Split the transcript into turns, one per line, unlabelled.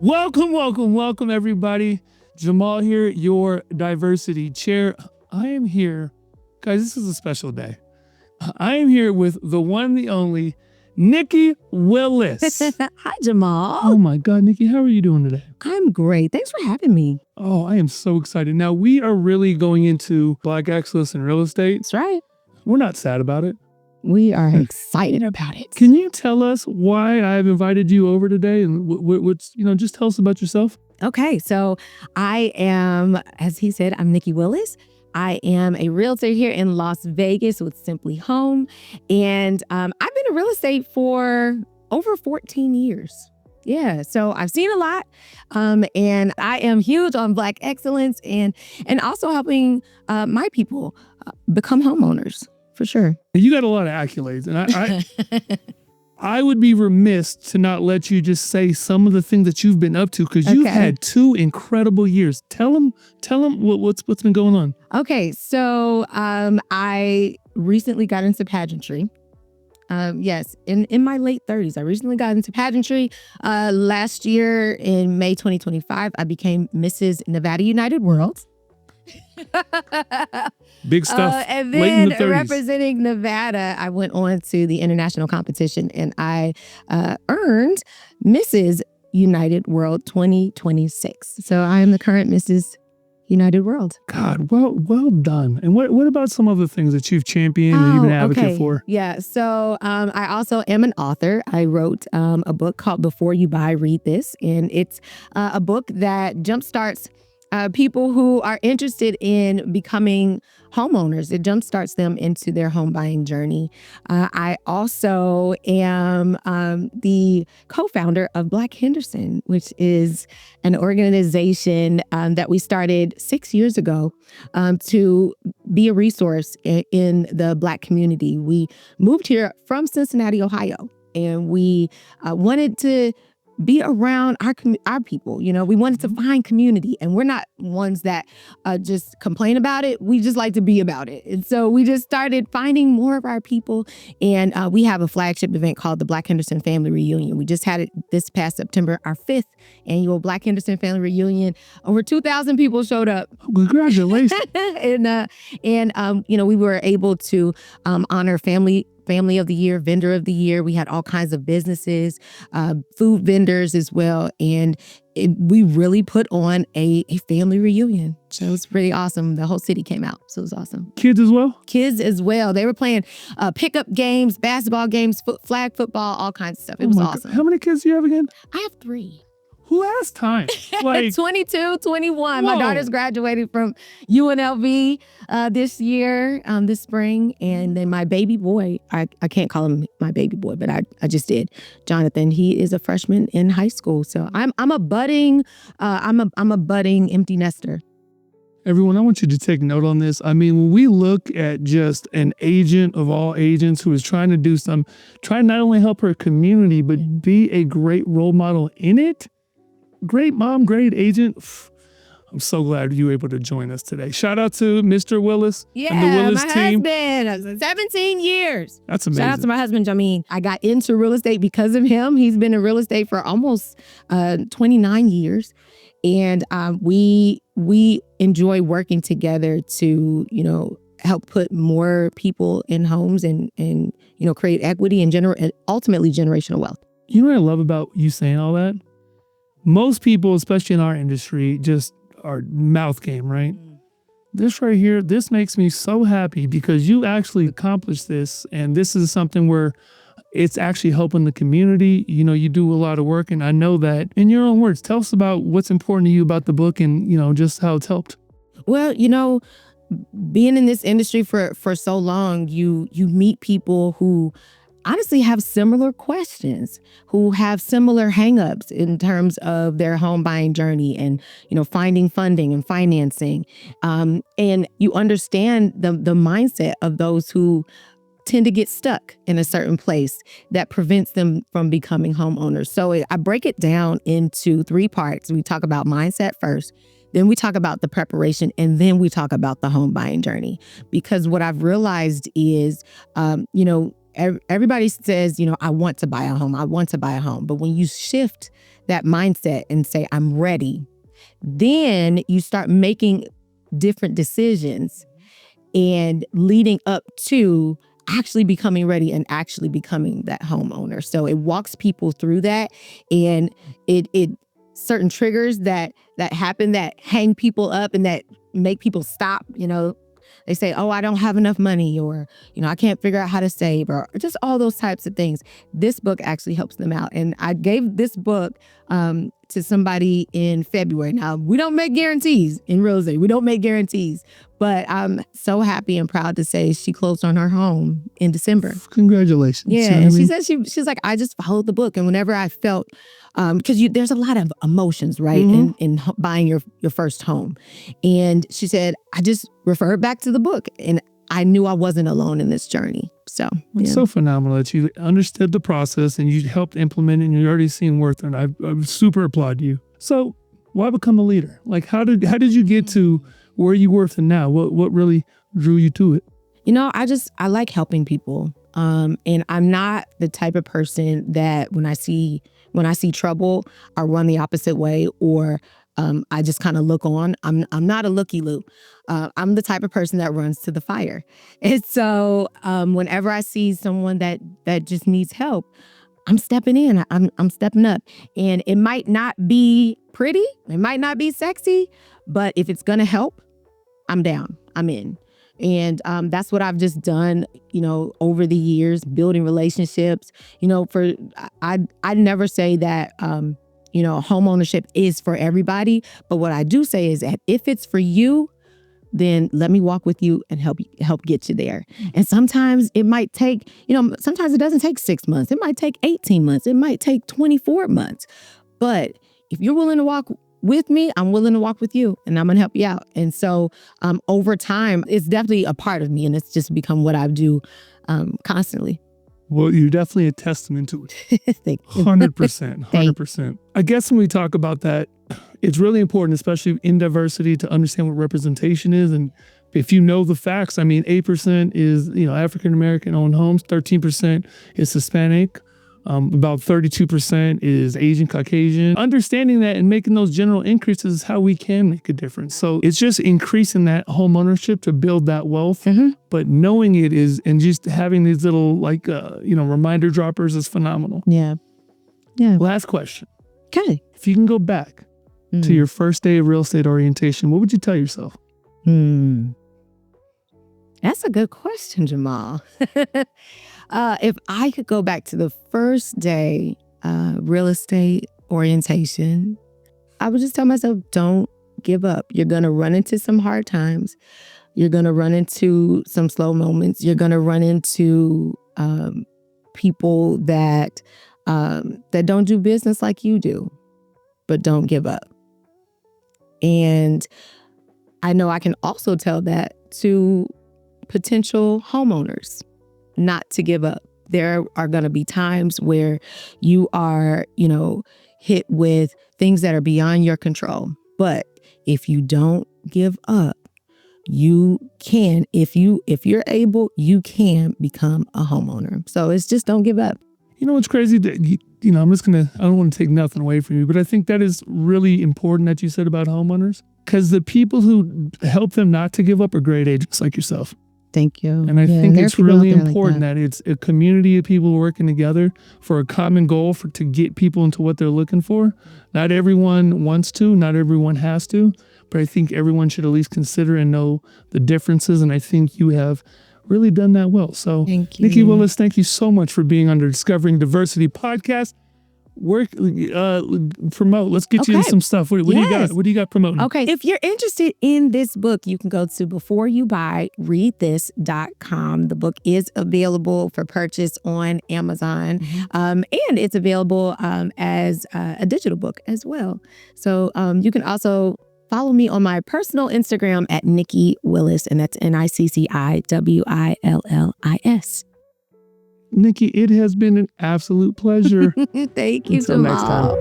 Welcome, everybody. Jamal here, your diversity chair. I am here, guys, this is a special day. I am here with the one, the only, Nicci Willis.
Hi, Jamal.
Oh my God, Nicci, how are you doing today?
I'm great. Thanks for having me.
Oh, I am so excited. Now, we are really going into Black excellence in real estate.
That's right.
We're not sad about it.
We are excited about it.
Can you tell us why I've invited you over today? And what's, just tell us about yourself.
Okay, so I am, as he said, I'm Nicci Willis. I am a realtor here in Las Vegas with Simply Home. And I've been in real estate for over 14 years. Yeah, so I've seen a lot. And I am huge on Black excellence and also helping my people become homeowners. For sure.
You got a lot of accolades, and I would be remiss to not let you just say some of the things that you've been up to, because you've had 2 incredible years. Tell them what's been going on.
Okay, so I recently got into pageantry. Yes, in my late 30s, I recently got into pageantry. Last year in May 2025, I became Mrs. Nevada United World.
Big stuff.
And
Late in
then
the 30s.
representing Nevada, I went on to the international competition and I earned Mrs. United World 2026. So I am the current Mrs. United World.
God, well done. And what about some other things that you've championed and you've been an advocate for?
Yeah. So I also am an author. I wrote a book called Before You Buy, Read This. And it's a book that jumpstarts people who are interested in becoming homeowners. It jumpstarts them into their home buying journey. I also am the co-founder of Black Henderson, which is an organization that we started 6 years ago to be a resource in the Black community. We moved here from Cincinnati, Ohio, and we wanted to be around our people. We wanted to find community, and we're not ones that just complain about it. We just like to be about it. And so we just started finding more of our people. And we have a flagship event called the Black Henderson Family Reunion. We just had it this past September, our 5th annual Black Henderson Family Reunion. Over 2,000 people showed up.
Congratulations.
and we were able to honor Family of the Year, Vendor of the Year. We had all kinds of businesses, food vendors as well. And we really put on a family reunion. So it was pretty awesome. The whole city came out. So it was awesome.
Kids as well?
Kids as well. They were playing pickup games, basketball games, flag football, all kinds of stuff. It was awesome.
God. How many kids do you have again?
I have 3.
Who has time?
22, 21.
Whoa.
My daughter's graduated from UNLV this year, this spring. And then my baby boy, I can't call him my baby boy, but I just did. Jonathan, he is a freshman in high school. So I'm a budding empty nester.
Everyone, I want you to take note on this. I mean, when we look at just an agent of all agents who is trying to do trying to not only help her community, but be a great role model in it. Great mom, great agent. I'm so glad you were able to join us today. Shout out to Mr. Willis and the Willis team.
Husband, 17 years.
That's amazing.
Shout out to my husband, Jameen. I got into real estate because of him. He's been in real estate for almost 29 years. And we enjoy working together to, help put more people in homes and create equity and ultimately generational wealth.
You know what I love about you saying all that? Most people, especially in our industry, just are mouth game, right? This right here, this makes me so happy because you actually accomplished this. And this is something where it's actually helping the community. You do a lot of work. And I know that in your own words, tell us about what's important to you about the book and, just how it's helped.
Well, being in this industry for so long, you meet people who honestly have similar questions, who have similar hangups in terms of their home buying journey and, finding funding and financing. And you understand the mindset of those who tend to get stuck in a certain place that prevents them from becoming homeowners. So I break it down into 3 parts. We talk about mindset first. Then we talk about the preparation, and then we talk about the home buying journey. Because what I've realized is, everybody says, I want to buy a home. I want to buy a home. But when you shift that mindset and say, I'm ready, then you start making different decisions and leading up to actually becoming ready and actually becoming that homeowner. So it walks people through that, and it certain triggers that happen that hang people up and that make people stop. They say, oh, I don't have enough money, or, I can't figure out how to save, or just all those types of things. This book actually helps them out. And I gave this book to somebody in February. Now, we don't make guarantees in real estate. We don't make guarantees. But I'm so happy and proud to say she closed on her home in December.
Congratulations.
Yeah, and she said she's like, I just followed the book. And whenever I felt, because there's a lot of emotions, right, in buying your first home. And she said, I just referred back to the book, and I knew I wasn't alone in this journey. So
it's so phenomenal that you understood the process and you helped implement it, and you're already seeing worth it. I super applaud you. So why become a leader? Like, how did you get to where you were to now? What really drew you to it?
I like helping people. And I'm not the type of person that when I see trouble, I run the opposite way, or I just kind of look on. I'm not a looky-loo. I'm the type of person that runs to the fire. And so whenever I see someone that just needs help, I'm stepping in. I'm stepping up. And it might not be pretty. It might not be sexy. But if it's going to help, I'm down. I'm in. And that's what I've just done, over the years, building relationships. I never say that, home ownership is for everybody. But what I do say is that if it's for you, then let me walk with you and help get you there. And sometimes it might take, sometimes it doesn't take 6 months. It might take 18 months. It might take 24 months. But if you're willing to walk with me, I'm willing to walk with you, and I'm going to help you out. And so over time, it's definitely a part of me, and it's just become what I do constantly.
Well, you're definitely a testament to it.
Thank you.
100%. 100%. I guess when we talk about that, it's really important, especially in diversity, to understand what representation is. And if you know the facts, 8% is, African-American owned homes, 13% is Hispanic. About 32% is Asian, Caucasian. Understanding that and making those general increases is how we can make a difference. So it's just increasing that home ownership to build that wealth. But knowing it is, and just having these little reminder droppers is phenomenal.
Yeah.
Last question.
Okay.
If you can go back to your first day of real estate orientation, what would you tell yourself?
That's a good question, Jamal. If I could go back to the first day real estate orientation, I would just tell myself, don't give up. You're going to run into some hard times. You're going to run into some slow moments. You're going to run into people that don't do business like you do, but don't give up. And I know I can also tell that to potential homeowners, not to give up. There are going to be times where you are, hit with things that are beyond your control. But if you don't give up, you can, if you're able, you can become a homeowner. So it's just don't give up.
It's crazy that, I don't want to take nothing away from you, but I think that is really important that you said about homeowners, because the people who help them not to give up are great agents like yourself.
Thank you.
And I think it's really important that it's a community of people working together for a common goal to get people into what they're looking for. Not everyone wants to, not everyone has to, but I think everyone should at least consider and know the differences. And I think you have really done that well. So
thank you.
Nicci Willis, thank you so much for being on the Discovering Diversity podcast. Promote. Let's get you into some stuff. What do you got? What do you got promoting?
Okay. If you're interested in this book, you can go to beforeyoubuy.readthis.com. The book is available for purchase on Amazon. And it's available as a digital book as well. So you can also follow me on my personal Instagram at Nicci Willis, and that's NICCIWILLIS.
Nicci, it has been an absolute pleasure.
Thank you,
Until next time.